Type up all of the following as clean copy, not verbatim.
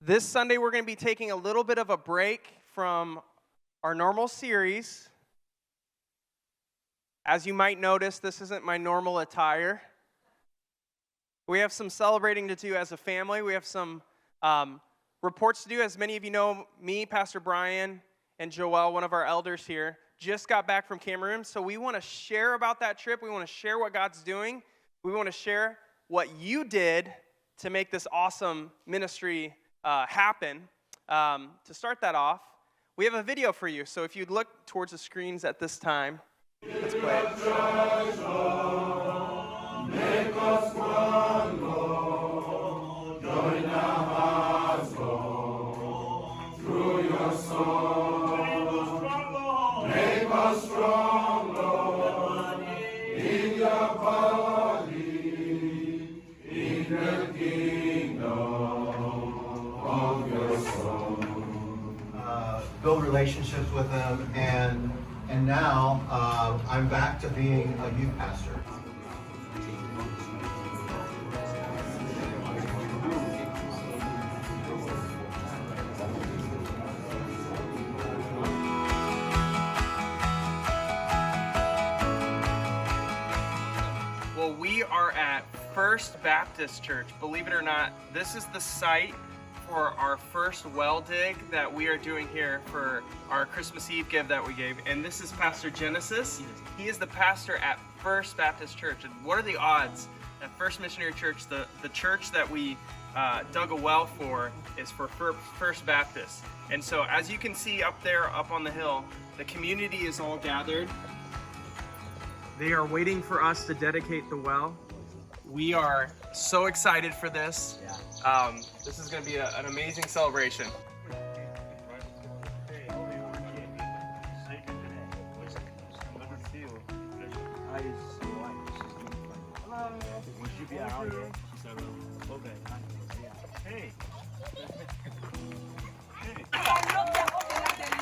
This Sunday, we're going to be taking a little bit of a break from our normal series. As you might notice, this isn't my normal attire. We have some celebrating to do as a family. We have some reports to do. As many of you know, me, Pastor Brian, and Joel, one of our elders here, just got back from Cameroon. So we want to share about that trip. We want to share what God's doing. We want to share what you did to make this awesome ministry happen. To start that off, we have a video for you. So if you'd look towards the screens at this time, let's play it. Make us one, Lord. Join our hearts, Lord, through your soul. Make us strong, Lord, in your body, in the kingdom of your soul. Build relationships with them, and now I'm back to being a youth pastor. Well, we are at First Baptist Church. Believe it or not, this is the site for our first well dig that we are doing here for our Christmas Eve give that we gave. And this is Pastor Genesis. He is the pastor at First Baptist Church. And what are the odds that First Missionary Church, the church that we dug a well for, is for First Baptist? And so as you can see up there, up on the hill, the community is all gathered. They are waiting for us to dedicate the well. We are so excited for this. This is going to be an amazing celebration.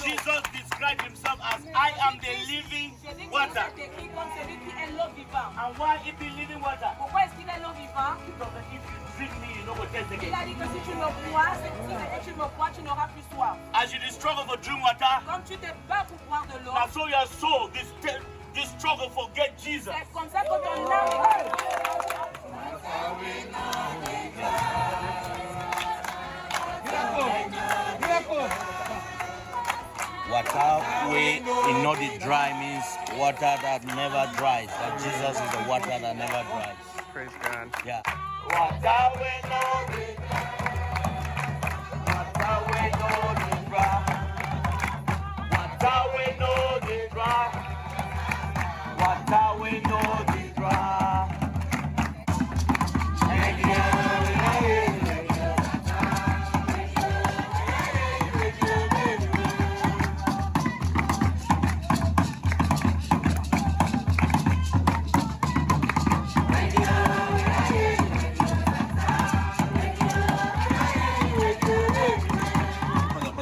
Jesus described himself as I am the living water. And why is he living water? Because if you drink me, you know what taste again. As you struggle for drink water, now so your soul, this struggle for get Jesus. Water way in not the dry means water that never dries. That Jesus is the water that never dries. Praise God. Yeah. Water way no dry. Water way no dry. Water way no dry. Water way no dry.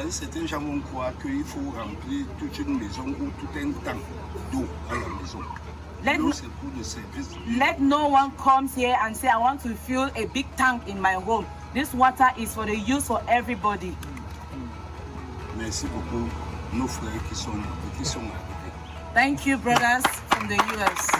Certains gens vont croire qu'il faut remplir toute une maison ou tout un tank d'eau à la maison. L'eau, c'est pour le service. Let no one comes here and say, I want to fill a big tank in my home. This water is for the use for everybody. Merci beaucoup, nos frères qui sont à côté. Thank you, brothers from the US.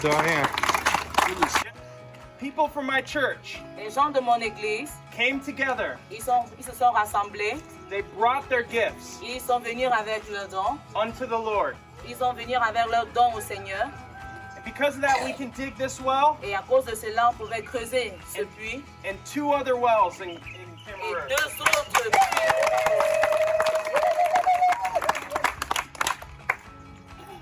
People from my church Les gens de mon église, came together. ils se sont rassemblés. They brought their gifts Ils sont venus avec leurs dons. unto the Lord. Ils sont venus avec leurs dons au Seigneur. And because of that, we can dig this well Et à cause de cela, on pouvait creuser ce puits. and two other wells in Et Cameroon. 2 autres puits.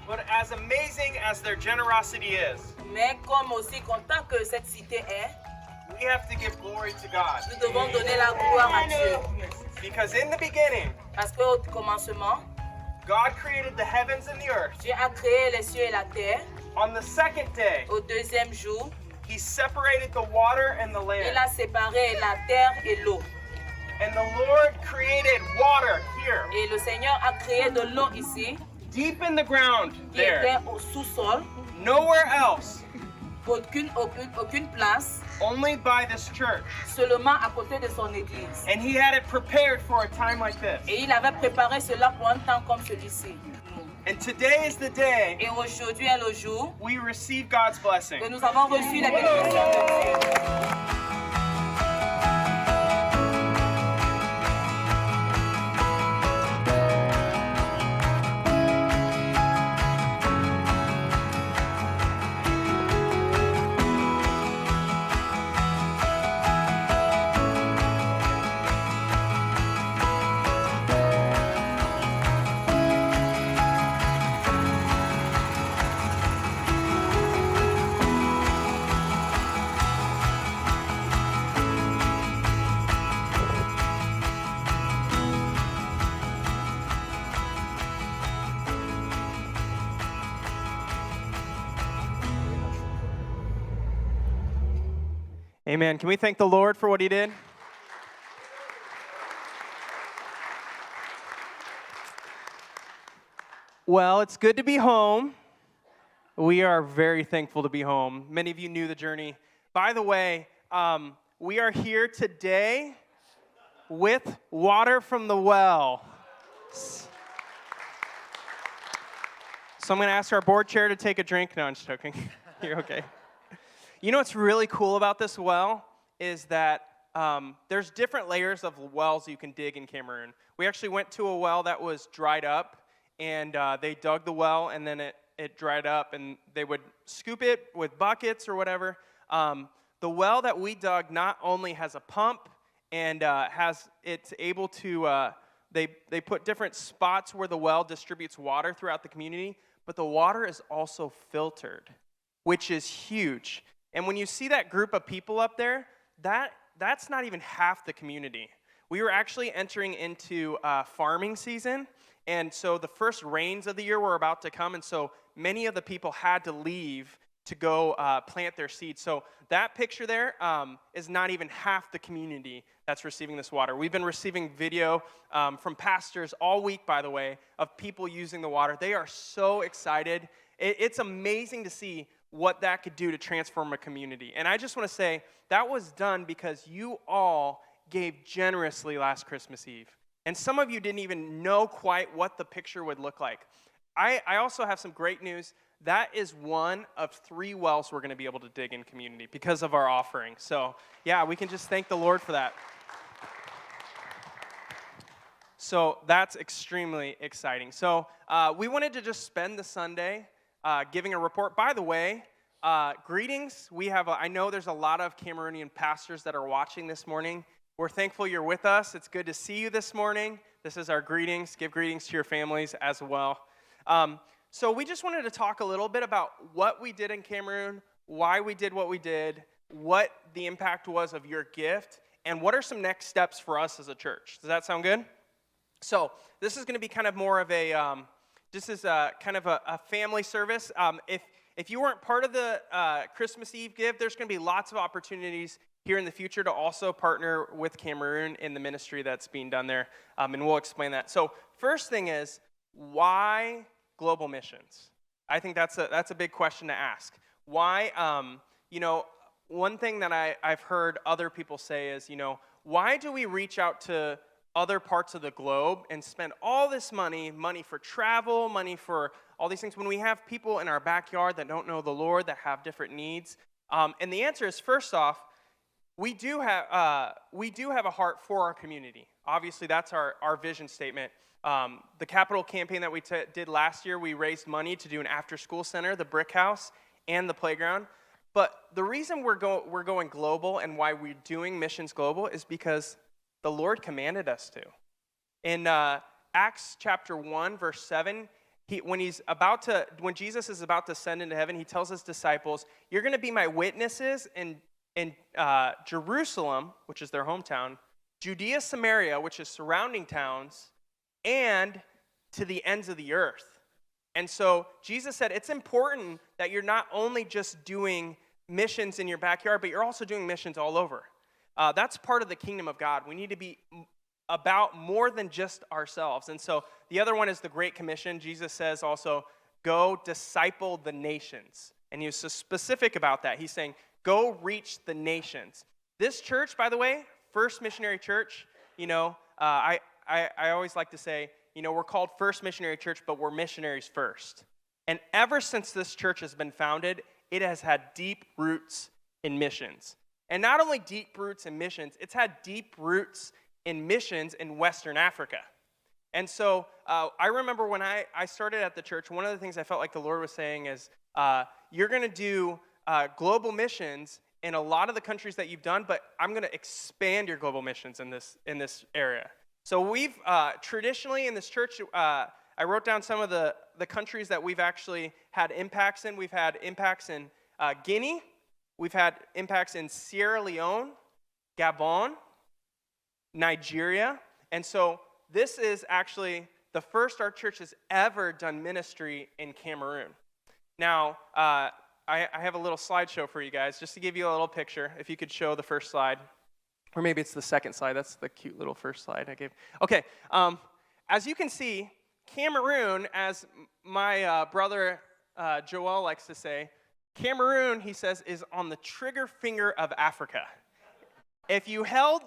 But as amazing as their generosity is, Mais comme aussi content que cette cité est, we have to give glory to God. nous devons donner la gloire à Dieu. Because in the beginning, Parce qu'au commencement, God created the heavens and the earth. Dieu a créé les cieux et la terre. On the second day, Au deuxième jour, He separated the water and the il land. a séparé la terre et l'eau. And the Lord created water here, Et le Seigneur a créé de l'eau ici, deep in the ground qui était there. au sous-sol. Nowhere else. Aucune place. only by this church. seulement à côté de son église. And he had it prepared for a time like this. Et il avait préparé cela pour un temps comme celui-ci. And today is the day Et aujourd'hui est le jour we receive God's blessing. que nous avons reçu la bénédiction de Dieu. Amen. Can we thank the Lord for what he did? Well, it's good to be home. We are very thankful to be home. Many of you knew the journey. By the way, we are here today with water from the well. So I'm going to ask our board chair to take a drink. No, I'm just joking. You're okay. You know what's really cool about this well is that there's different layers of wells you can dig in Cameroon. We actually went to a well that was dried up, and they dug the well, and then it dried up, and they would scoop it with buckets or whatever. The well that we dug not only has a pump and it's able to, they put different spots where the well distributes water throughout the community, but the water is also filtered, which is huge. And when you see that group of people up there, that's not even half the community. We were actually entering into farming season, and so the first rains of the year were about to come, and so many of the people had to leave to go plant their seeds. So that picture there is not even half the community that's receiving this water. We've been receiving video from pastors all week, by the way, of people using the water. They are so excited. It's amazing to see what that could do to transform a community. And I just want to say, that was done because you all gave generously last Christmas Eve. And some of you didn't even know quite what the picture would look like. I also have some great news. That is one of 3 wells we're going to be able to dig in community because of our offering. So, yeah, we can just thank the Lord for that. So that's extremely exciting. So we wanted to just spend the Sunday giving a report. By the way, greetings. I know there's a lot of Cameroonian pastors that are watching this morning. We're thankful you're with us. It's good to see you this morning. This is our greetings. Give greetings to your families as well. So we just wanted to talk a little bit about what we did in Cameroon, why we did what we did, what the impact was of your gift, and what are some next steps for us as a church. Does that sound good? So this is going to be kind of more of a kind of a family service. If you weren't part of the Christmas Eve give, there's going to be lots of opportunities here in the future to also partner with Cameroon in the ministry that's being done there, and we'll explain that. So first thing is, why global missions? I think that's a big question to ask. Why? One thing that I've heard other people say is, why do we reach out to other parts of the globe and spend all this money for travel, money for all these things, when we have people in our backyard that don't know the Lord, that have different needs? And the answer is, first off, we do have a heart for our community. Obviously, that's our vision statement. The capital campaign that we did last year, we raised money to do an after-school center, the brick house, and the playground. But the reason we're going global and why we're doing missions global is because the Lord commanded us to. In Acts chapter 1, verse 7, when Jesus is about to ascend into heaven, he tells his disciples, "You're going to be my witnesses in Jerusalem," which is their hometown, Judea, Samaria, which is surrounding towns, and to the ends of the earth. And so Jesus said it's important that you're not only just doing missions in your backyard, but you're also doing missions all over. That's part of the kingdom of God. We need to be about more than just ourselves. And so the other one is the Great Commission. Jesus says also, go disciple the nations. And he was so specific about that. He's saying, Go reach the nations. This church, by the way, First Missionary Church, I always like to say, we're called First Missionary Church, but we're missionaries first. And ever since this church has been founded, it has had deep roots in missions. And not only deep roots in missions, it's had deep roots in missions in Western Africa. And so I remember when I started at the church, one of the things I felt like the Lord was saying is, you're going to do global missions in a lot of the countries that you've done, but I'm going to expand your global missions in this area. So we've traditionally in this church, I wrote down some of the countries that we've actually had impacts in. We've had impacts in Guinea. We've had impacts in Sierra Leone, Gabon, Nigeria. And so this is actually the first our church has ever done ministry in Cameroon. Now, I have a little slideshow for you guys, just to give you a little picture. If you could show the first slide. Or maybe it's the second slide. That's the cute little first slide I gave. Okay, as you can see, Cameroon, as my brother Joel likes to say, Cameroon, he says, is on the trigger finger of Africa. If you held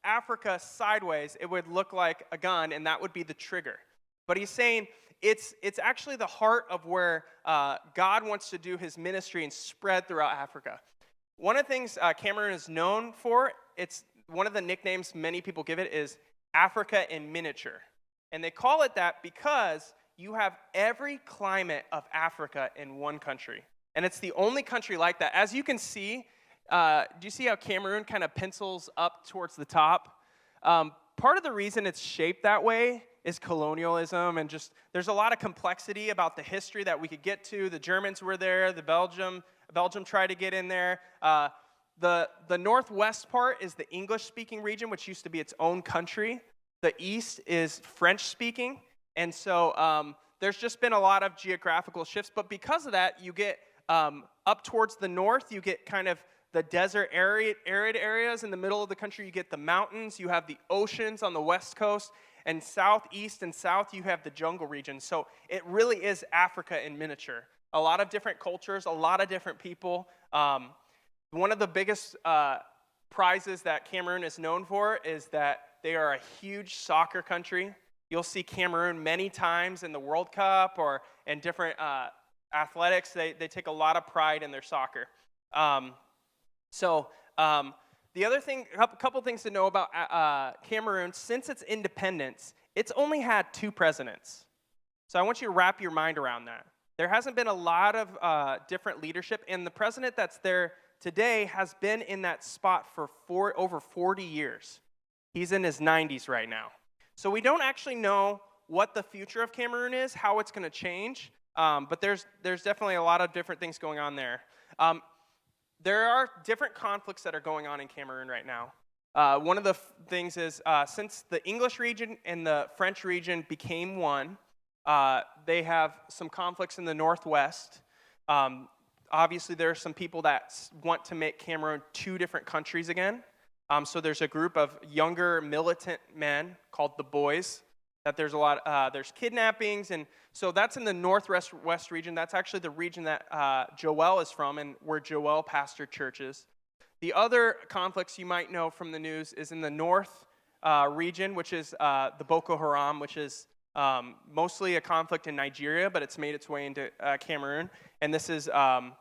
Africa sideways, it would look like a gun, and that would be the trigger. But he's saying it's actually the heart of where God wants to do his ministry and spread throughout Africa. One of the things Cameroon is known for, it's one of the nicknames many people give it is Africa in miniature. And they call it that because you have every climate of Africa in one country. And it's the only country like that. As you can see, do you see how Cameroon kind of pencils up towards the top? Part of the reason it's shaped that way is colonialism, and just there's a lot of complexity about the history that we could get to. The Germans were there, Belgium tried to get in there. The northwest part is the English-speaking region, which used to be its own country. The east is French-speaking, and so there's just been a lot of geographical shifts. But because of that, you get up towards the north, you get kind of the desert arid areas. In the middle of the country, you get the mountains. You have the oceans on the west coast. And southeast and south, you have the jungle region. So it really is Africa in miniature. A lot of different cultures, a lot of different people. One of the biggest prizes that Cameroon is known for is that they are a huge soccer country. You'll see Cameroon many times in the World Cup or in different athletics. They take a lot of pride in their soccer. The other thing, a couple things to know about Cameroon, since its independence, it's only had 2 presidents. So I want you to wrap your mind around that. There hasn't been a lot of different leadership, and the president that's there today has been in that spot for over 40 years. He's in his 90s right now. So we don't actually know what the future of Cameroon is, how it's going to change, but there's definitely a lot of different things going on there. There are different conflicts that are going on in Cameroon right now. One of the things is since the English region and the French region became one, they have some conflicts in the northwest. Obviously, there are some people that want to make Cameroon 2 different countries again. So there's a group of younger militant men called the Boys. That there's a lot. There's kidnappings, and so that's in the northwest region. That's actually the region that Joel is from, and where Joel pastored churches. The other conflicts you might know from the news is in the north region, which is the Boko Haram, which is mostly a conflict in Nigeria, but it's made its way into Cameroon. And this is a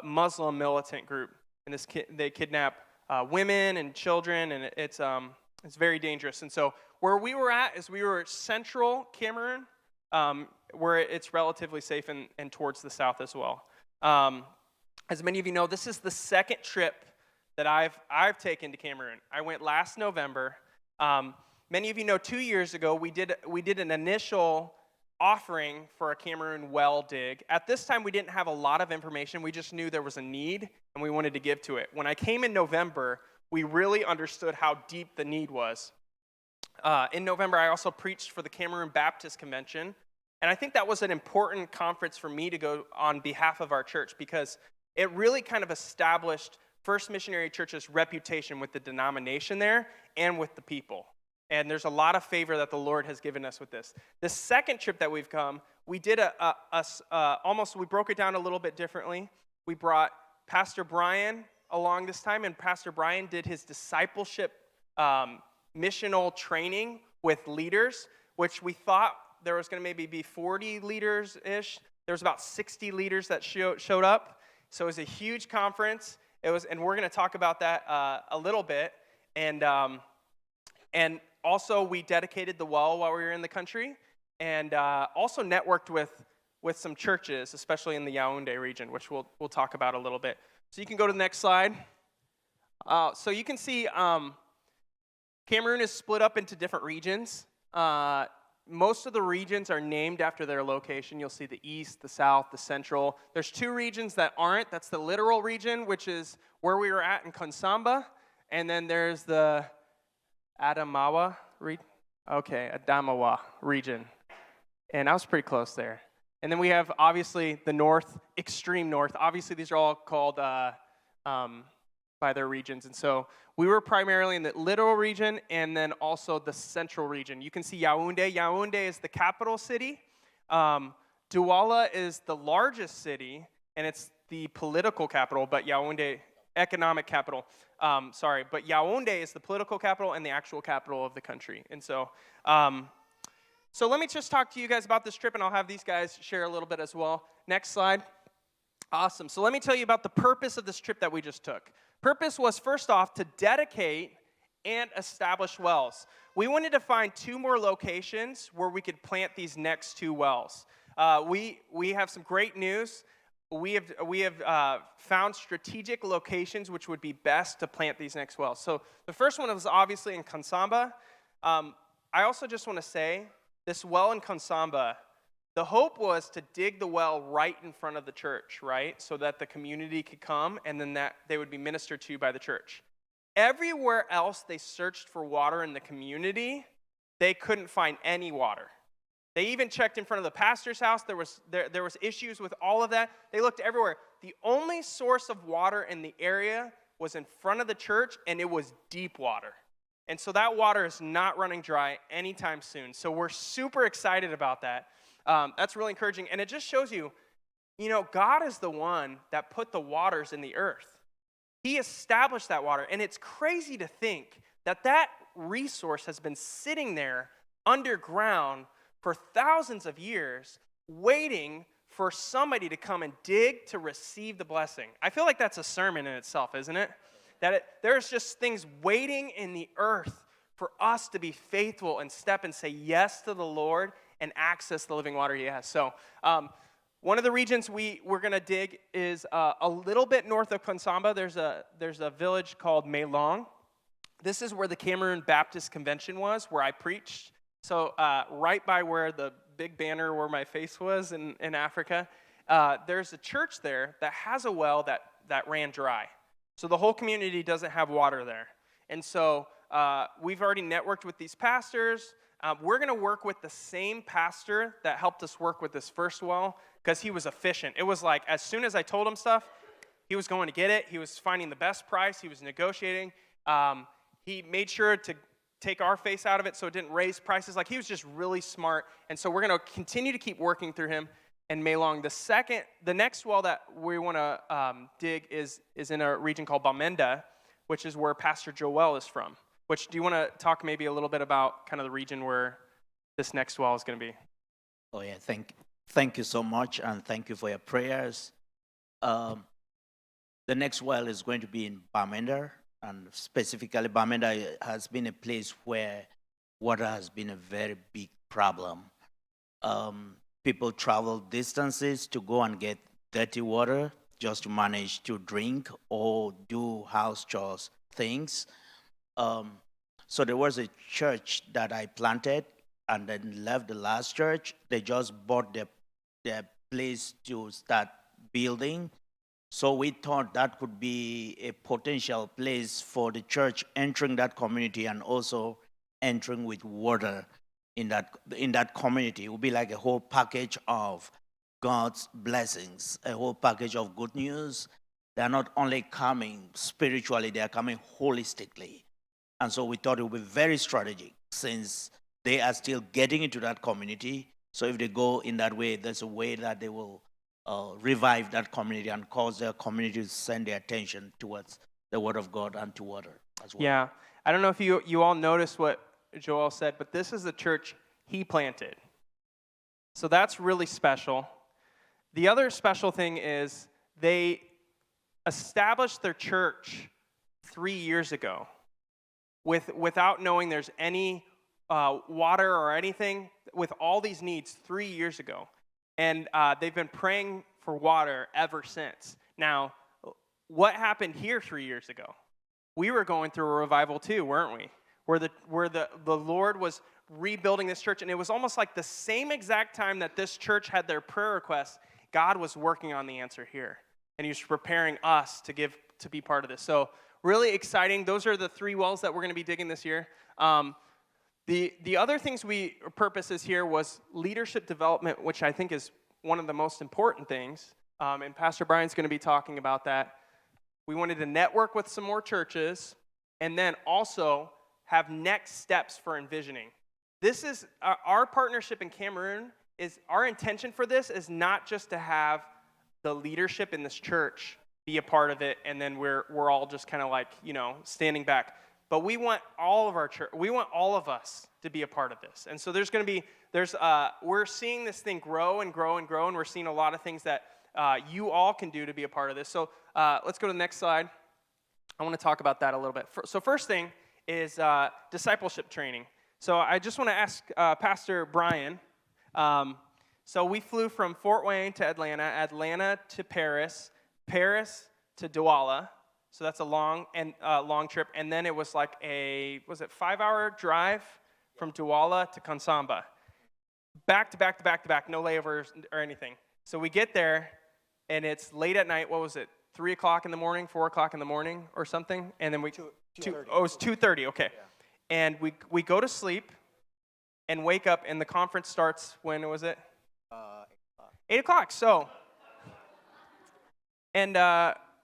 Muslim militant group, and they kidnap women and children, and it's very dangerous. And so where we were at is we were central Cameroon, where it's relatively safe, and towards the south as well. As many of you know, this is the second trip that I've taken to Cameroon. I went last November. Many of you know 2 years ago we did an initial offering for a Cameroon well dig. At this time, we didn't have a lot of information. We just knew there was a need, and we wanted to give to it. When I came in November, we really understood how deep the need was. In November, I also preached for the Cameroon Baptist Convention, and I think that was an important conference for me to go on behalf of our church because it really kind of established First Missionary Church's reputation with the denomination there and with the people. And there's a lot of favor that the Lord has given us with this. The second trip that we've come, we did we broke it down a little bit differently. We brought Pastor Brian along this time, and Pastor Brian did his discipleship missional training with leaders, which we thought there was going to maybe be 40 leaders-ish. There was about 60 leaders that showed up. So it was a huge conference. And we're going to talk about that a little bit. And also we dedicated the well while we were in the country, and also networked with some churches, especially in the Yaoundé region, which we'll talk about a little bit. So you can go to the next slide. So you can see Cameroon is split up into different regions. Most of the regions are named after their location. You'll see the east, the south, the central. There's 2 regions that aren't. That's the littoral region, which is where we were at in Konsamba. And then there's the Adamawa region. And I was pretty close there. And then we have, obviously, the north, extreme north. Obviously, these are all called by their regions. And so we were primarily in the littoral region and then also the central region. You can see Yaoundé. Yaoundé is the capital city. Douala is the largest city, and it's the political capital, but Yaoundé, economic capital. But Yaoundé is the political capital and the actual capital of the country. And so, so let me just talk to you guys about this trip, and I'll have these guys share a little bit as well. Next slide. Awesome. So let me tell you about the purpose of this trip that we just took. Purpose was, first off, to dedicate and establish wells. We wanted to find 2 more locations where we could plant these next 2 wells. We have some great news. We have found strategic locations which would be best to plant these next wells. So the first one was obviously in Konsamba. I also just want to say, this well in Konsamba, the hope was to dig the well right in front of the church, right? So that the community could come and then that they would be ministered to by the church. Everywhere else they searched for water in the community, they couldn't find any water. They even checked in front of the pastor's house. There was issues with all of that. They looked everywhere. The only source of water in the area was in front of the church, and it was deep water. And so that water is not running dry anytime soon. So we're super excited about that. That's really encouraging. And it just shows you, God is the one that put the waters in the earth. He established that water. And it's crazy to think that resource has been sitting there underground for thousands of years, waiting for somebody to come and dig to receive the blessing. I feel like that's a sermon in itself, isn't it? There's just things waiting in the earth for us to be faithful and step and say yes to the Lord and access the living water He has. So one of the regions we're going to dig is a little bit north of Konsamba. There's a village called Melong. This is where the Cameroon Baptist Convention was, where I preached. So right by where the big banner where my face was in Africa, there's a church there that has a well that ran dry. So the whole community doesn't have water there. And so we've already networked with these pastors. We're going to work with the same pastor that helped us work with this first well because he was efficient. It was like as soon as I told him stuff, he was going to get it. He was finding the best price. He was negotiating. He made sure to take our face out of it so it didn't raise prices. Like he was just really smart. And so we're going to continue to keep working through him. And Melong, the next well that we want to dig is in a region called Bamenda, which is where Pastor Joel is from. Which, do you want to talk maybe a little bit about kind of the region where this next well is going to be? Oh yeah, thank you so much, and thank you for your prayers. The next well is going to be in Bamenda, and specifically Bamenda has been a place where water has been a very big problem. People travel distances to go and get dirty water just to manage to drink or do house chores things. So there was a church that I planted and then left the last church. They just bought their place to start building. So we thought that could be a potential place for the church entering that community and also entering with water in that community. It would be like a whole package of God's blessings, a whole package of good news. They are not only coming spiritually, they are coming holistically. And so we thought it would be very strategic since they are still getting into that community. So if they go in that way, there's a way that they will revive that community and cause their community to send their attention towards the Word of God and to water as well. Yeah. I don't know if you all noticed what Joel said, but this is the church he planted. So that's really special. The other special thing is they established their church 3 years ago without knowing there's any water or anything, with all these needs 3 years ago. And they've been praying for water ever since. Now, what happened here 3 years ago? We were going through a revival too, weren't we? Where the Lord was rebuilding this church, and it was almost like the same exact time that this church had their prayer requests, God was working on the answer here, and He was preparing us to be part of this. So really exciting. Those are the 3 wells that we're going to be digging this year. The other purposes here was leadership development, which I think is one of the most important things, and Pastor Brian's going to be talking about that. We wanted to network with some more churches, and then also have next steps for envisioning. This is our partnership in Cameroon. Our intention for this is not just to have the leadership in this church be a part of it, and then we're all just kind of like, standing back. But we want all of our church. We want all of us to be a part of this. And so we're seeing this thing grow and grow and grow, and we're seeing a lot of things that you all can do to be a part of this. So let's go to the next slide. I want to talk about that a little bit. So first thing is discipleship training. So I just want to ask Pastor Brian. So we flew from Fort Wayne to Atlanta to Paris to Douala. So that's a long trip. And then it was like 5-hour drive from Douala to Kansamba. Back to back to back to back, no layovers or anything. So we get there, and it's late at night. What was it? 3 o'clock in the morning, 4 o'clock in the morning or something? And then it was 2:30, okay. Yeah. And we go to sleep and wake up, and the conference starts, when was it? 8 o'clock. So, and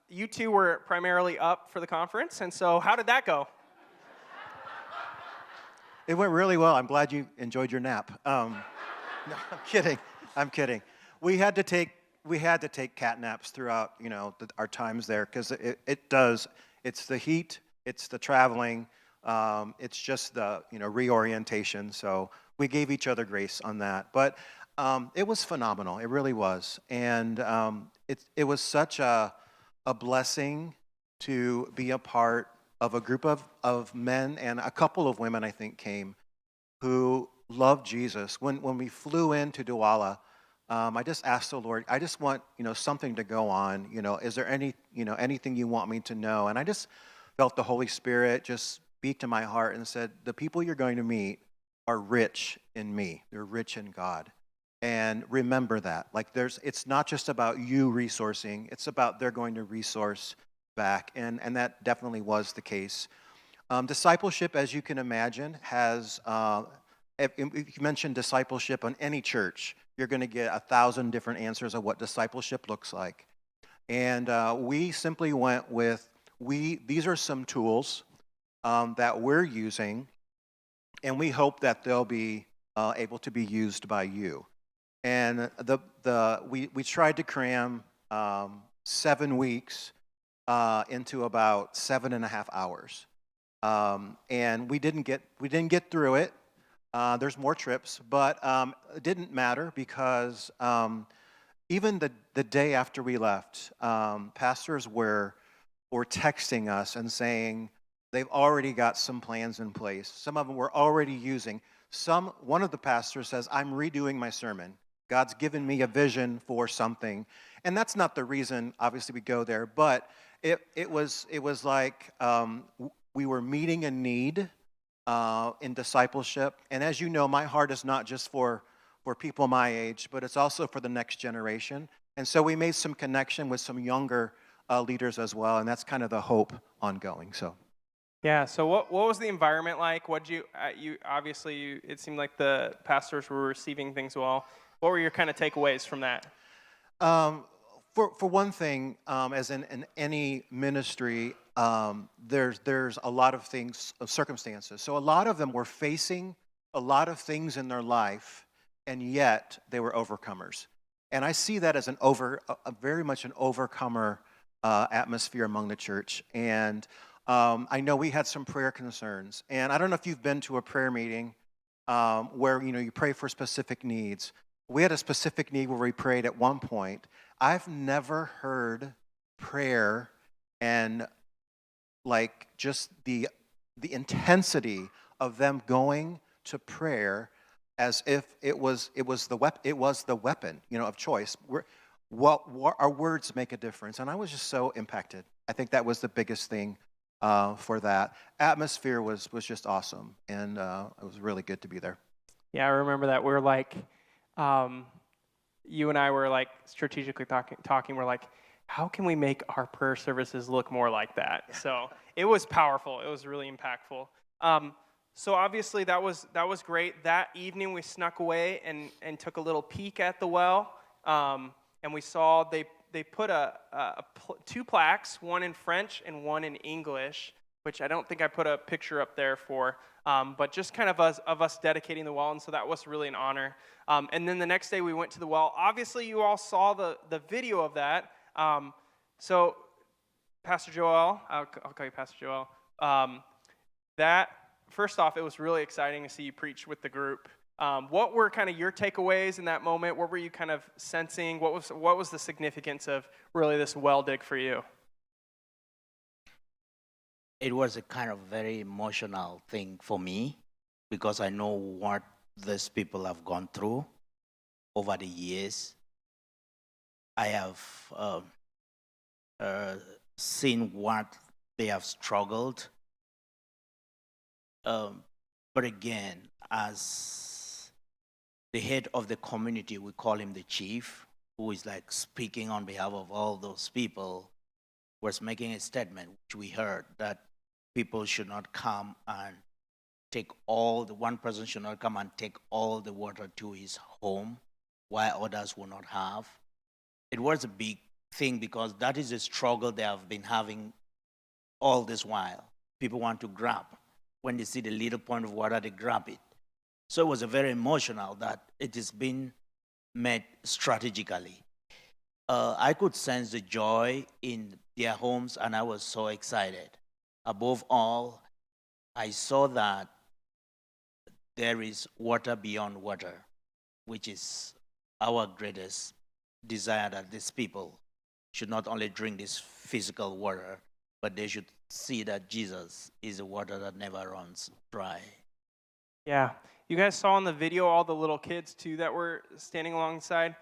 you two were primarily up for the conference, and so how did that go? It went really well. I'm glad you enjoyed your nap. No, I'm kidding. We had to take cat naps throughout, our times there, because it's the heat, it's the traveling, it's just the, reorientation. So we gave each other grace on that. But it was phenomenal. It really was. And it was such a blessing to be a part of a group of men, and a couple of women, I think, came, who loved Jesus. When we flew into Douala, I just asked the Lord, I just want, something to go on. Is there anything you want me to know? And I just felt the Holy Spirit just speak to my heart and said, the people you're going to meet are rich in me. They're rich in God. And remember that. It's not just about you resourcing, it's about they're going to resource back. And that definitely was the case. Discipleship, as you can imagine, has, if you mention discipleship on any church, you're going to get 1,000 different answers of what discipleship looks like. And we simply went with, these are some tools that we're using, and we hope that they'll be able to be used by you. And we tried to cram 7 weeks into about 7.5 hours, and we didn't get through it. There's more trips, but it didn't matter, because even the day after we left, pastors were texting us and saying they've already got some plans in place. Some of them were already using. One of the pastors says, I'm redoing my sermon. God's given me a vision for something. And that's not the reason, obviously, we go there, but it was like we were meeting a need in discipleship. And as you know, my heart is not just for people my age, but it's also for the next generation. And so we made some connection with some younger leaders as well, and that's kind of the hope ongoing. So. Yeah. So what was the environment like? It seemed like the pastors were receiving things well. What were your kind of takeaways from that? For one thing, as in any ministry, there's a lot of things, circumstances. So a lot of them were facing a lot of things in their life, and yet they were overcomers. And I see that as a very much an overcomer atmosphere among the church. And I know we had some prayer concerns. And I don't know if you've been to a prayer meeting where you pray for specific needs. We had a specific need where we prayed at one point. I've never heard prayer and like just the intensity of them going to prayer as if it was the weapon of choice. Our words make a difference, and I was just so impacted. I think that was the biggest thing for that. Atmosphere was just awesome, and it was really good to be there. Yeah, I remember that. We're like, you and I were like strategically talking. We're like, how can we make our prayer services look more like that? Yeah. So it was powerful. It was really impactful. So obviously that was great. That evening we snuck away and took a little peek at the well, and we saw they put two plaques, one in French and one in English, which I don't think I put a picture up there for, but just kind of us dedicating the well, and so that was really an honor. And then the next day we went to the well. Obviously you all saw the video of that. So Pastor Joel, I'll call you Pastor Joel. First off, it was really exciting to see you preach with the group. What were kind of your takeaways in that moment? What were you kind of sensing? What was the significance of really this well dig for you? It was a kind of very emotional thing for me because I know what these people have gone through over the years. I have seen what they have struggled. But again, as the head of the community, we call him the chief, who is like speaking on behalf of all those people, was making a statement, which we heard, that people should not come and one person should not come and take all the water to his home, while others will not have. It was a big thing because that is a struggle they have been having all this while. People want to grab. When they see the little point of water, they grab it. So it was very emotional that it has been met strategically. I could sense the joy in their homes, and I was so excited. Above all, I saw that there is water beyond water, which is our greatest desire, that these people should not only drink this physical water, but they should see that Jesus is a water that never runs dry. Yeah. You guys saw in the video all the little kids, too, that were standing alongside.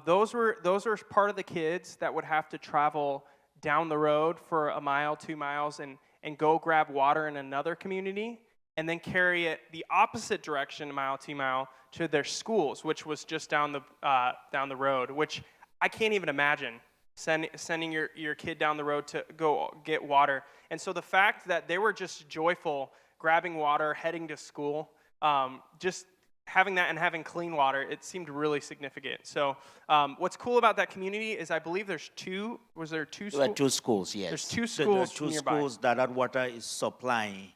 Those were part of the kids that would have to travel down the road for a mile, 2 miles, and go grab water in another community, and then carry it the opposite direction, a mile, 2 mile, to their schools, which was just down the road, which I can't even imagine. Sending your kid down the road to go get water. And so the fact that they were just joyful, grabbing water, heading to school, just having that and having clean water, it seemed really significant. So what's cool about that community is I believe there's two schools? There are 2 schools, yes. There's 2 schools there are 2 nearby. schools that water is supplying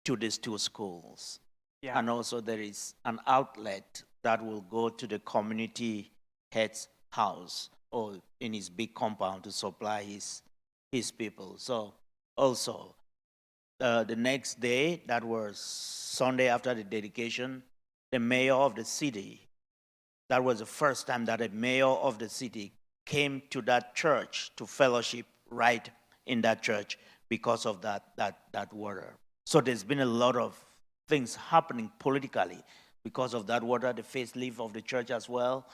to these 2 schools. Yeah. And also there is an outlet that will go to the community head's house or in his big compound to supply his people. So also, the next day, that was Sunday after the dedication, the mayor of the city, that was the first time that a mayor of the city came to that church to fellowship right in that church because of that water. So there's been a lot of things happening politically because of that water, the facelift of the church as well.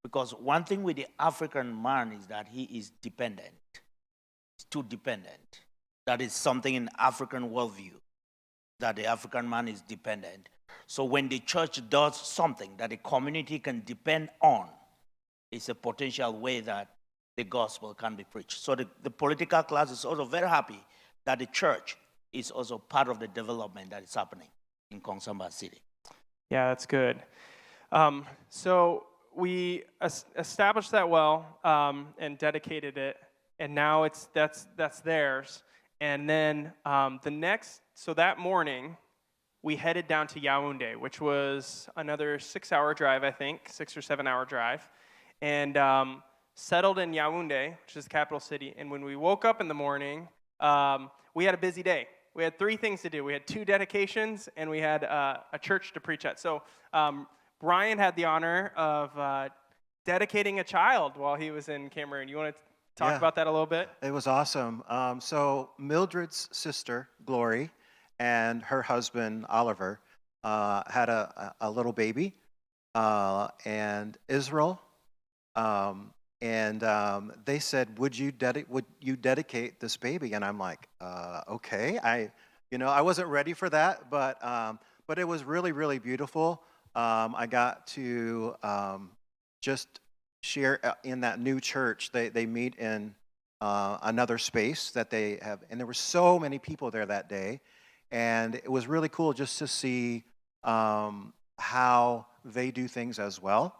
Because one thing with the African man is that he is dependent. He's too dependent. That is something in African worldview, that the African man is dependent. So when the church does something that the community can depend on, it's a potential way that the gospel can be preached. So the political class is also very happy that the church is also part of the development that is happening in Kongsamba City. Yeah, that's good. So we established that well and dedicated it, and now that's theirs. And then so that morning, we headed down to Yaoundé, which was another 6-hour drive, I think, 6 or 7 hour drive. and settled in Yaoundé, which is the capital city. And when we woke up in the morning, we had a busy day. We had 3 things to do. We had 2 dedications, and we had a church to preach at. So Brian had the honor of dedicating a child while he was in Cameroon. You want to talk about that a little bit? It was awesome. So Mildred's sister, Glory, and her husband, Oliver, had a little baby, and Israel, and they said, would you dedicate this baby? And I'm like, okay. I wasn't ready for that, but it was really, really beautiful. I got to just share in that new church. They meet in another space that they have, and there were so many people there that day, and it was really cool just to see how they do things as well,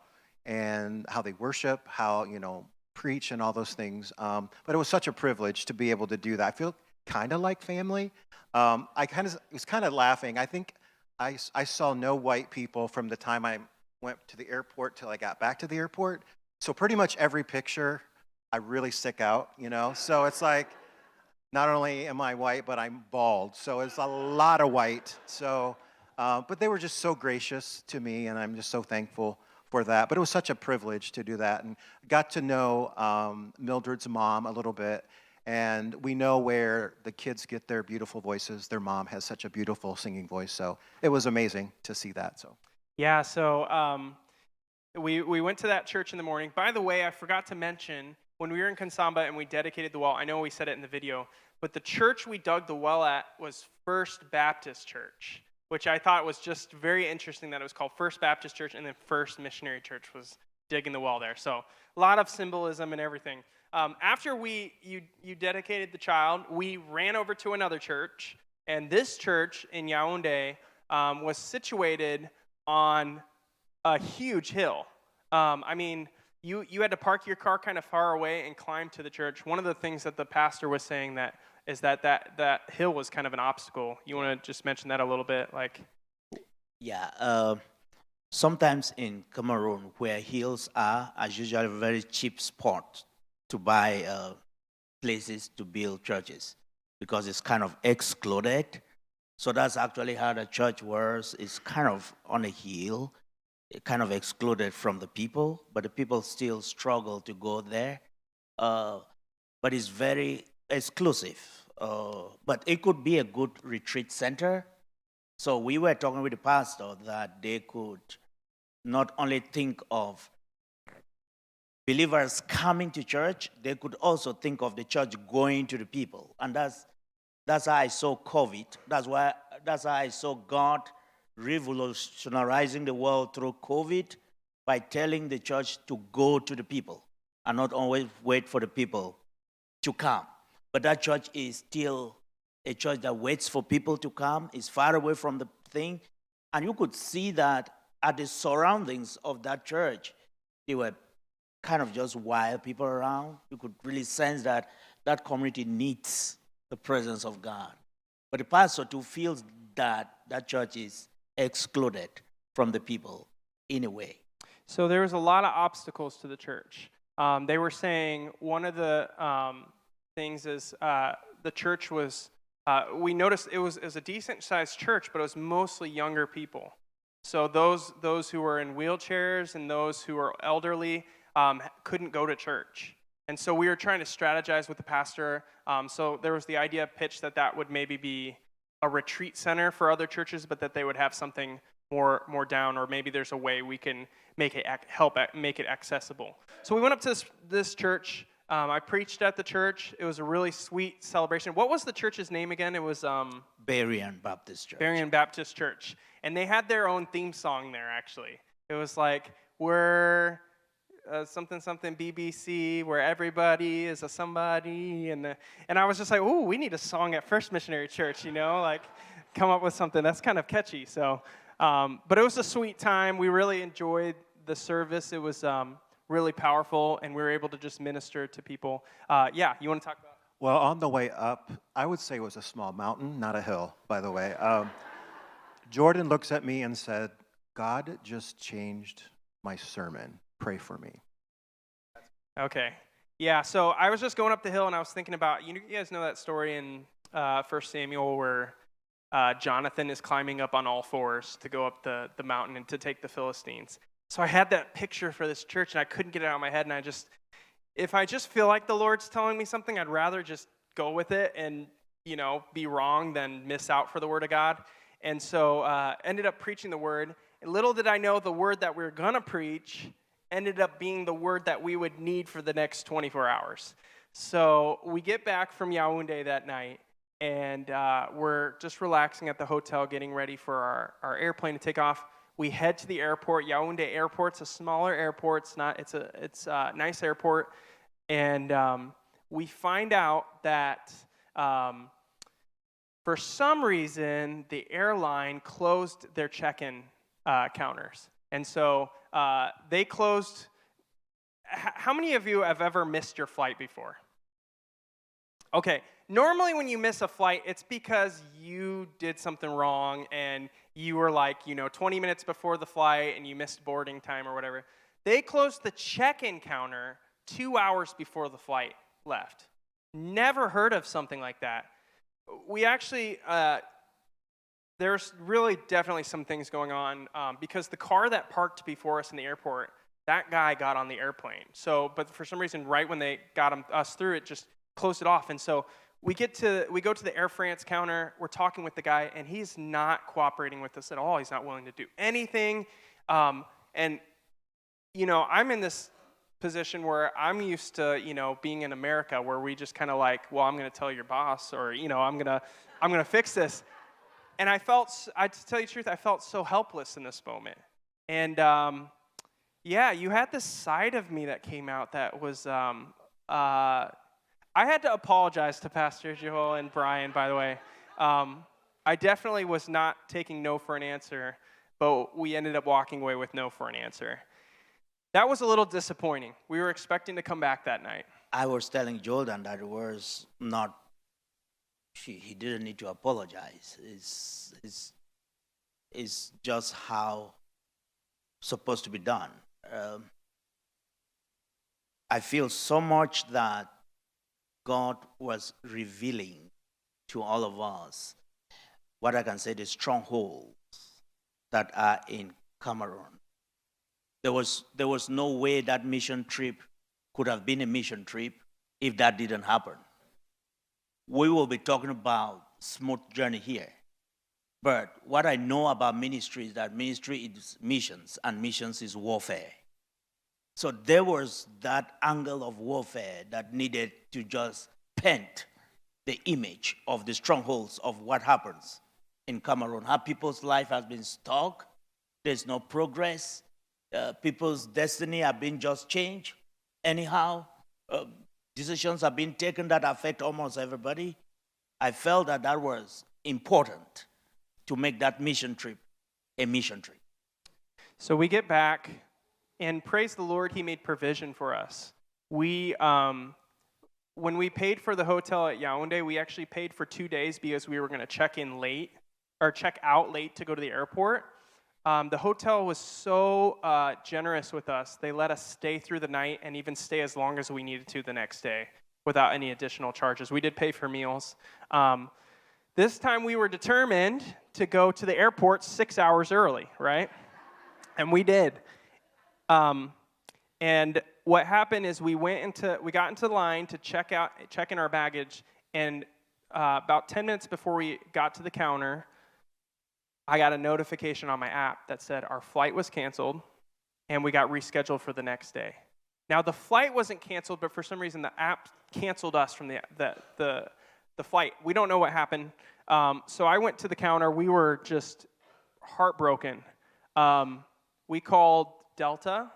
and how they worship, how preach, and all those things. But it was such a privilege to be able to do that. I feel kind of like family. I was kind of laughing. I think I saw no white people from the time I went to the airport till I got back to the airport. So pretty much every picture, I really stick out, So it's like, not only am I white, but I'm bald. So it's a lot of white. So, but they were just so gracious to me, and I'm just so thankful for that. But it was such a privilege to do that, and got to know Mildred's mom a little bit. And we know where the kids get their beautiful voices. Their mom has such a beautiful singing voice. So it was amazing to see that. So yeah. So we went to that church in the morning. By the way, I forgot to mention, when we were in Kansamba and we dedicated the well, I know we said it in the video, but the church we dug the well at was First Baptist Church, which I thought was just very interesting that it was called First Baptist Church, and then First Missionary Church was digging the well there. So a lot of symbolism and everything. After you dedicated the child, we ran over to another church, and this church in Yaoundé was situated on a huge hill. You had to park your car kind of far away and climb to the church. One of the things that the pastor was saying is that hill was kind of an obstacle. You want to just mention that a little bit? Yeah. Sometimes in Cameroon, where hills are usually a very cheap spot to buy places to build churches, because it's kind of excluded. So that's actually how the church was. It's kind of on a hill, kind of excluded from the people, but the people still struggle to go there. But it's very exclusive. But it could be a good retreat center. So we were talking with the pastor that they could not only think of believers coming to church, they could also think of the church going to the people. And that's how I saw COVID. That's how I saw God revolutionizing the world through COVID, by telling the church to go to the people and not always wait for the people to come. But that church is still a church that waits for people to come, is far away from the thing. And you could see that at the surroundings of that church, there were kind of just wild people around. You could really sense that that community needs the presence of God. But the pastor too feels that that church is excluded from the people in a way. So there was a lot of obstacles to the church. They were saying one of the things is the church was, we noticed it was a decent-sized church, but it was mostly younger people. So those who were in wheelchairs and those who were elderly couldn't go to church. And so we were trying to strategize with the pastor. So there was the idea pitched that would maybe be a retreat center for other churches, but that they would have something more down, or maybe there's a way we can make it make it accessible. So we went up to this church. I preached at the church. It was a really sweet celebration. What was the church's name again? It was Berean Baptist Church. Berean Baptist Church. And they had their own theme song there, actually. It was like, we're something BBC, where everybody is a somebody. And I was just like, ooh, we need a song at First Missionary Church, like come up with something that's kind of catchy. So, but it was a sweet time. We really enjoyed the service. It was really powerful, and we were able to just minister to people. Yeah, you want to talk about? Well, on the way up, I would say it was a small mountain, not a hill, by the way. Jordan looks at me and said, God just changed my sermon. Pray for me. Okay. Yeah, so I was just going up the hill and I was thinking about, you guys know that story in 1 Samuel where Jonathan is climbing up on all fours to go up the mountain and to take the Philistines. So I had that picture for this church and I couldn't get it out of my head, and if I just feel like the Lord's telling me something, I'd rather just go with it and, be wrong than miss out for the word of God. And so ended up preaching the word. And little did I know the word that we were going to preach ended up being the word that we would need for the next 24 hours. So we get back from Yaoundé that night, and we're just relaxing at the hotel, getting ready for our airplane to take off. We head to the airport. Yaoundé Airport's a smaller airport. It's a nice airport. And we find out that for some reason, the airline closed their check-in counters. And so they closed. How many of you have ever missed your flight before? Okay, normally when you miss a flight, it's because you did something wrong and you were 20 minutes before the flight and you missed boarding time or whatever. They closed the check-in counter 2 hours before the flight left. Never heard of something like that. We actually, there's really definitely some things going on because the car that parked before us in the airport, that guy got on the airplane. But for some reason, right when they got us through, it just closed it off. And so we go to the Air France counter. We're talking with the guy, and he's not cooperating with us at all. He's not willing to do anything. I'm in this position where I'm used to, being in America, where we just kind of I'm going to tell your boss, or I'm going to fix this. And to tell you the truth, I felt so helpless in this moment. And you had this side of me that came out that was I had to apologize to Pastor Joel and Brian, by the way. I definitely was not taking no for an answer, but we ended up walking away with no for an answer. That was a little disappointing. We were expecting to come back that night. I was telling Jordan that it was not, he didn't need to apologize. It's just how supposed to be done. I feel so much that God was revealing to all of us what I can say the strongholds that are in Cameroon. There was no way that mission trip could have been a mission trip if that didn't happen. We will be talking about smooth journey here. But what I know about ministry is that ministry is missions, and missions is warfare. So there was that angle of warfare that needed to just paint the image of the strongholds of what happens in Cameroon. How people's life has been stuck, there's no progress, people's destiny have been just changed. Anyhow, decisions have been taken that affect almost everybody. I felt that was important to make that mission trip a mission trip. So we get back, and praise the Lord, He made provision for us. When we paid for the hotel at Yaoundé, we actually paid for 2 days because we were going to check out late to go to the airport. The hotel was so generous with us. They let us stay through the night and even stay as long as we needed to the next day without any additional charges. We did pay for meals. This time we were determined to go to the airport 6 hours early, right? And we did. And what happened is we got into the line to check in our baggage, and about 10 minutes before we got to the counter, I got a notification on my app that said our flight was canceled, and we got rescheduled for the next day. Now, the flight wasn't canceled, but for some reason, the app canceled us from the flight. We don't know what happened. So I went to the counter. We were just heartbroken. We called Delta.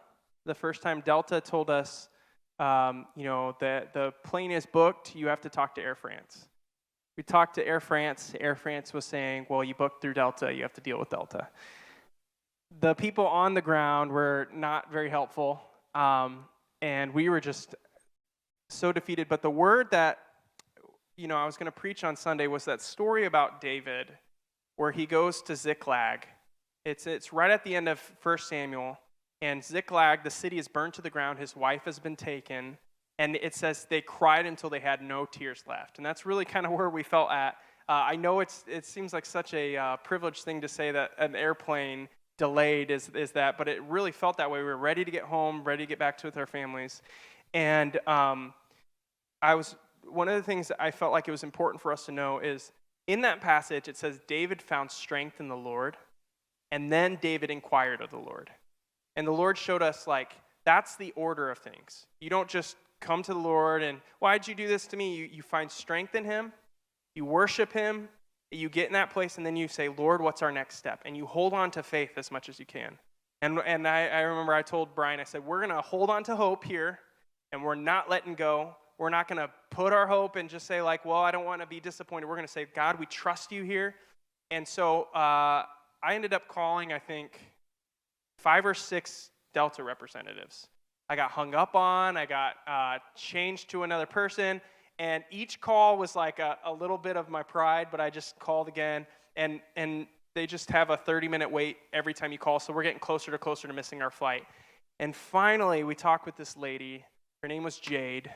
The first time Delta told us, the plane is booked. You have to talk to Air France. We talked to Air France. Air France was saying, well, you booked through Delta. You have to deal with Delta. The people on the ground were not very helpful, and we were just so defeated. But the word that I was going to preach on Sunday was that story about David where he goes to Ziklag. It's right at the end of 1 Samuel, And Ziklag, the city, is burned to the ground. His wife has been taken. And it says they cried until they had no tears left. And that's really kind of where we felt at. I know it seems like such a privileged thing to say that an airplane delayed is that, but it really felt that way. We were ready to get home, ready to get back with our families. And one of the things that I felt like it was important for us to know is in that passage, it says David found strength in the Lord, and then David inquired of the Lord. And the Lord showed us, like, that's the order of things. You don't just come to the Lord and, why'd you do this to me? You find strength in him, you worship him, you get in that place, and then you say, Lord, what's our next step? And you hold on to faith as much as you can. And I remember I told Brian, I said, we're going to hold on to hope here, and we're not letting go. We're not going to put our hope and just say, like, well, I don't want to be disappointed. We're going to say, God, we trust you here. And so I ended up calling, I think, 5 or 6 Delta representatives. I got hung up on, I got changed to another person, and each call was like a little bit of my pride, but I just called again, and they just have a 30-minute wait every time you call, so we're getting closer to missing our flight. And finally, we talked with this lady. Her name was Jade.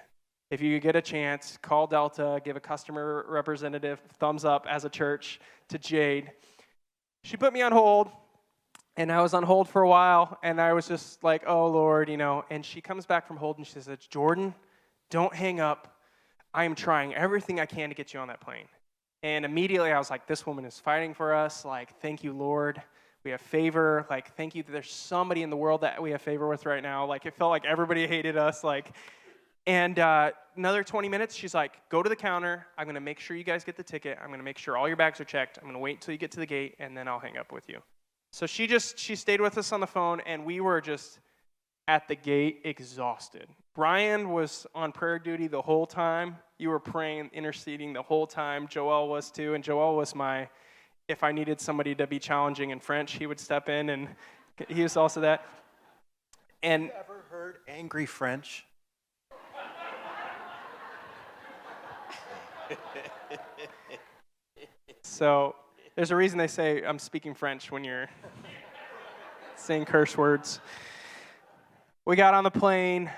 If you get a chance, call Delta, give a customer representative thumbs up as a church to Jade. She put me on hold. And I was on hold for a while, and I was just like, oh, Lord, And she comes back from hold, and she says, Jordan, don't hang up. I am trying everything I can to get you on that plane. And immediately I was like, this woman is fighting for us. Like, thank you, Lord. We have favor. Like, thank you that there's somebody in the world that we have favor with right now. Like, it felt like everybody hated us. And another 20 minutes, she's like, go to the counter. I'm going to make sure you guys get the ticket. I'm going to make sure all your bags are checked. I'm going to wait until you get to the gate, and then I'll hang up with you. So she stayed with us on the phone, and we were just at the gate exhausted. Brian was on prayer duty the whole time. You were praying, interceding the whole time. Joel was too, and Joel was if I needed somebody to be challenging in French, he would step in, and he was also that. And have you ever heard angry French? So there's a reason they say I'm speaking French when you're saying curse words. We got on the plane,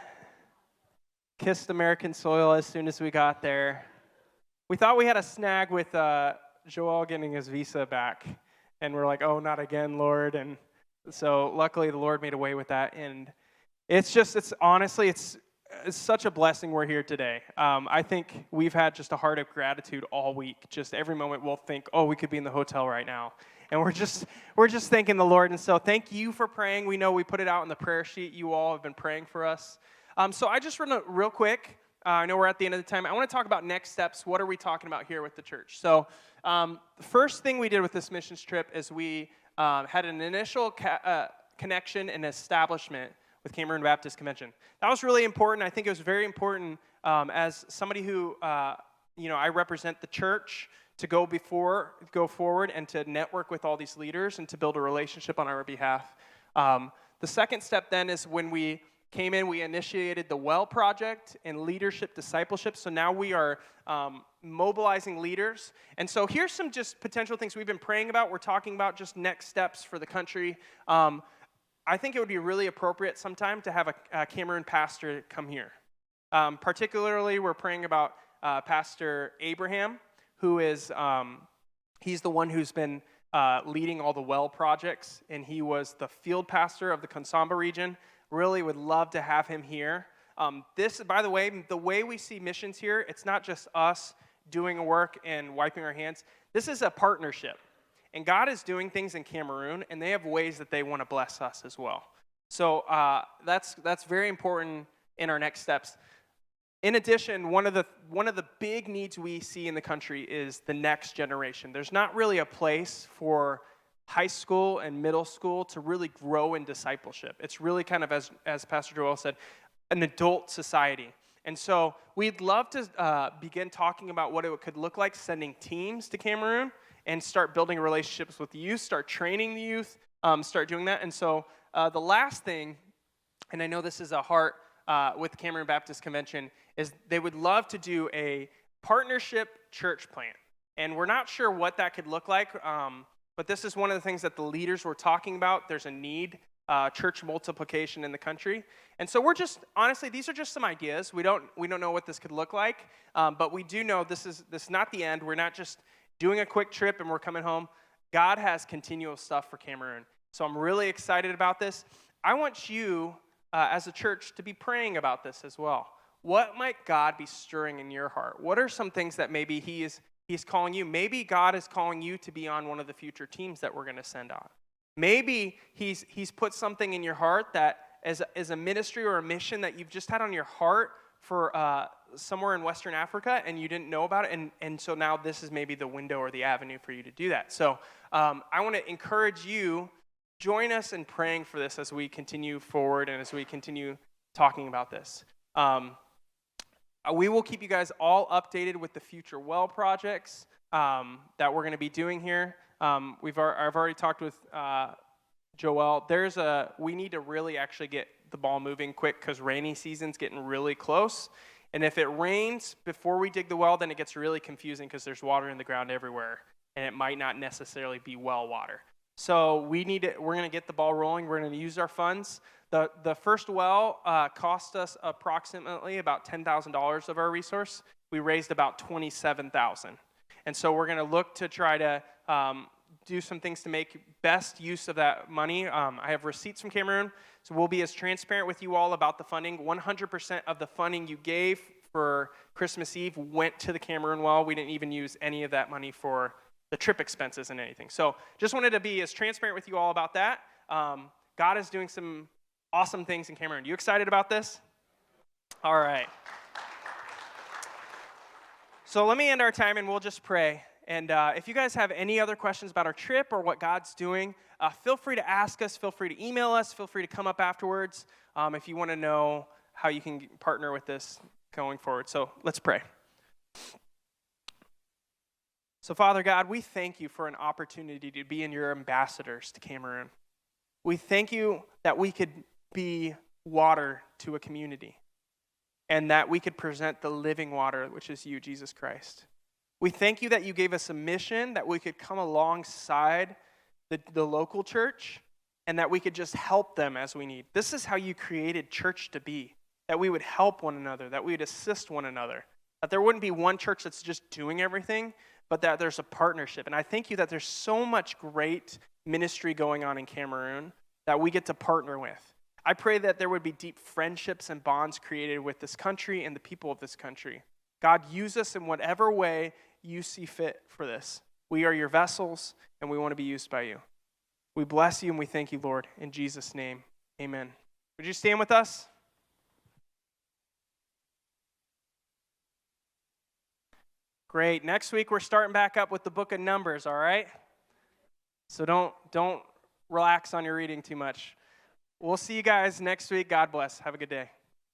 kissed American soil as soon as we got there. We thought we had a snag with Joel getting his visa back, and we're like, oh, not again, Lord. And so luckily the Lord made a way with that. And it's such a blessing we're here today. I think we've had just a heart of gratitude all week. Just every moment we'll think, oh, we could be in the hotel right now. And we're just thanking the Lord. And so thank you for praying. We know we put it out on the prayer sheet. You all have been praying for us. So I just real quick. I know we're at the end of the time. I want to talk about next steps. What are we talking about here with the church? So the first thing we did with this missions trip is we had an initial connection and establishment with Cameroon Baptist Convention. That was really important. I think it was very important as somebody who, I represent the church to go forward and to network with all these leaders and to build a relationship on our behalf. The second step then is when we came in, we initiated the Well Project and leadership discipleship. So now we are mobilizing leaders. And so here's some just potential things we've been praying about. We're talking about just next steps for the country. I think it would be really appropriate sometime to have a Cameroon pastor come here. Particularly, we're praying about Pastor Abraham, who is, he's the one who's been leading all the well projects, and he was the field pastor of the Konsamba region. Really would love to have him here. This, by the way we see missions here, it's not just us doing a work and wiping our hands. This is a partnership. And God is doing things in Cameroon, and they have ways that they want to bless us as well. So that's very important in our next steps. In addition, one of the big needs we see in the country is the next generation. There's not really a place for high school and middle school to really grow in discipleship. It's really kind of, as Pastor Joel said, an adult society. And so we'd love to begin talking about what it could look like sending teams to Cameroon and start building relationships with the youth, start training the youth, start doing that. And so the last thing, and I know this is a heart with the Cameroon Baptist Convention, is they would love to do a partnership church plant. And we're not sure what that could look like, but this is one of the things that the leaders were talking about. There's a need church multiplication in the country. And so we're just, honestly, these are just some ideas. We don't know what this could look like, but we do know this is not the end. We're not just doing a quick trip and we're coming home. God has continual stuff for Cameroon. So I'm really excited about this. I want you, as a church, to be praying about this as well. What might God be stirring in your heart? What are some things that maybe He's calling you? Maybe God is calling you to be on one of the future teams that we're going to send on. Maybe He's put something in your heart that as a ministry or a mission that you've just had on your heart for somewhere in Western Africa and you didn't know about it, and so now this is maybe the window or the avenue for you to do that. So I want to encourage you, join us in praying for this as we continue forward and as we continue talking about this. We will keep you guys all updated with the future well projects that we're going to be doing here. I've already talked with Joel. We need to really actually get the ball moving quick because rainy season's getting really close. And if it rains before we dig the well, then it gets really confusing because there's water in the ground everywhere, and it might not necessarily be well water. So we're going to get the ball rolling. We're going to use our funds. The first well cost us approximately about $10,000 of our resource. We raised about $27,000. And so we're going to look to try to do some things to make best use of that money. I have receipts from Cameroon, so we'll be as transparent with you all about the funding. 100% of the funding you gave for Christmas Eve went to the Cameroon well. We didn't even use any of that money for the trip expenses and anything. So just wanted to be as transparent with you all about that. God is doing some awesome things in Cameroon. You excited about this? All right. So let me end our time and we'll just pray. And if you guys have any other questions about our trip or what God's doing, feel free to ask us, feel free to email us, feel free to come up afterwards if you want to know how you can partner with this going forward. So let's pray. So Father God, we thank you for an opportunity to be in your ambassadors to Cameroon. We thank you that we could be water to a community and that we could present the living water, which is you, Jesus Christ. We thank you that you gave us a mission that we could come alongside the local church and that we could just help them as we need. This is how you created church to be, that we would help one another, that we would assist one another, that there wouldn't be one church that's just doing everything, but that there's a partnership. And I thank you that there's so much great ministry going on in Cameroon that we get to partner with. I pray that there would be deep friendships and bonds created with this country and the people of this country. God, use us in whatever way you see fit for this. We are your vessels, and we want to be used by you. We bless you, and we thank you, Lord. In Jesus' name, amen. Would you stand with us? Great. Next week, we're starting back up with the book of Numbers, all right? So don't relax on your reading too much. We'll see you guys next week. God bless. Have a good day.